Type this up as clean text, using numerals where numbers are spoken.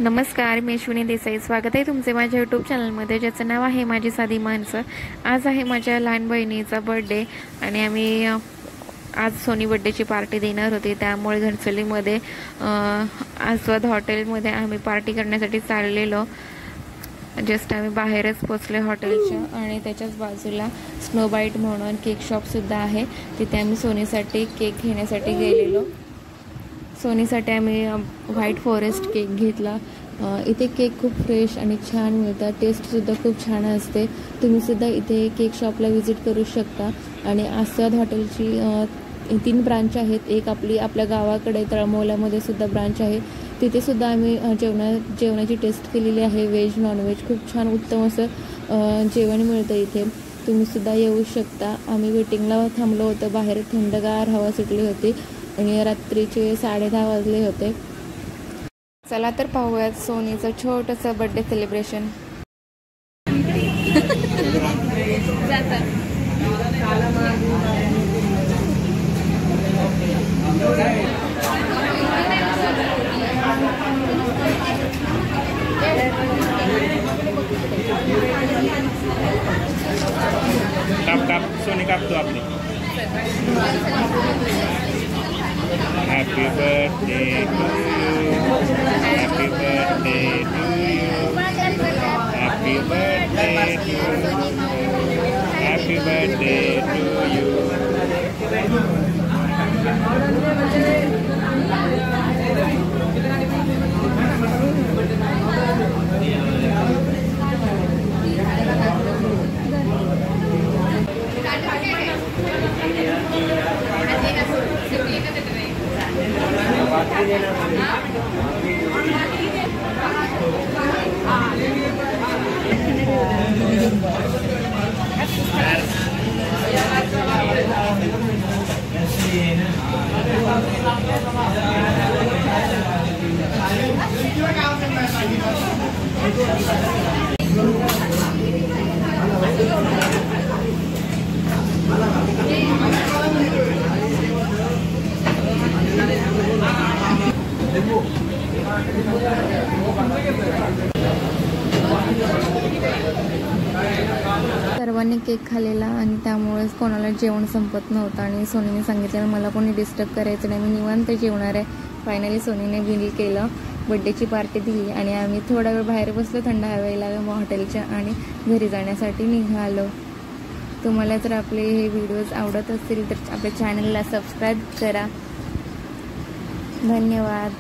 नमस्कार, मी अश्विनी देसाई. स्वागत आहे तुमचे माझ्या यूट्यूब चॅनलमध्ये, ज्याचं नाव आहे माझी साधी माणसं. आज आहे माझ्या लहान बहिणीचा बर्थडे आणि आम्ही आज सोनी बर्थडेची पार्टी देणार होती. त्यामुळे घरचलीमध्ये आस्वाद हॉटेलमध्ये आम्ही पार्टी करण्यासाठी चाललेलो. जस्ट आम्ही बाहेरच पोचले हॉटेलच्या आणि त्याच्याच बाजूला स्नो बाईट म्हणून केक शॉपसुद्धा आहे. तिथे आम्ही सोनीसाठी केक घेण्यासाठी गेलेलो. सोनीसाठी आम्ही व्हाईट फॉरेस्ट केक घेतला. इथे केक खूप फ्रेश आणि छान मिळतात. टेस्टसुद्धा खूप छान असते. तुम्हीसुद्धा इथे केक शॉपला व्हिजिट करू शकता. आणि आस्वाद हॉटेलची 3 ब्रांच आहेत. एक आपल्या गावाकडे तळमोलामध्ये सुद्धा ब्रांच आहे. तिथेसुद्धा आम्ही जेवणाची टेस्ट केलेली आहे. व्हेज नॉनव्हेज खूप छान उत्तम असं जेवण मिळतं इथे. तुम्हीसुद्धा येऊ शकता. आम्ही वेटिंगला थांबलो होतो. बाहेर थंडगार हवा सुटली होती आणि रात्रीचे 10:30 वाजले होते. चला तर पाहूयात सोनीचं छोटंसं बर्थडे सेलिब्रेशन. काप सोनी कापतो आपली. Happy birthday to you. Happy birthday to you. Happy birthday to you. Happy birthday to you. सर्वांनी केक खाल्लेला आणि त्यामुळेच कोणाला जेवण संपत नव्हतं. आणि सोनीने सांगितलं मला कोणी डिस्टर्ब करायचं नाही, मी निवांत जेवणार आहे. फायनली सोनीने बिल केलं, बड्डेची पार्टी दिली आणि आम्ही थोडा वेळ बाहेर बसलो थंड हवेला हॉटेलच्या आणि घरी जाण्यासाठी निघालो. तुम्हाला जर आपले हे व्हिडिओज आवडत असतील तर आपल्या चॅनलला सबस्क्राईब करा. धन्यवाद.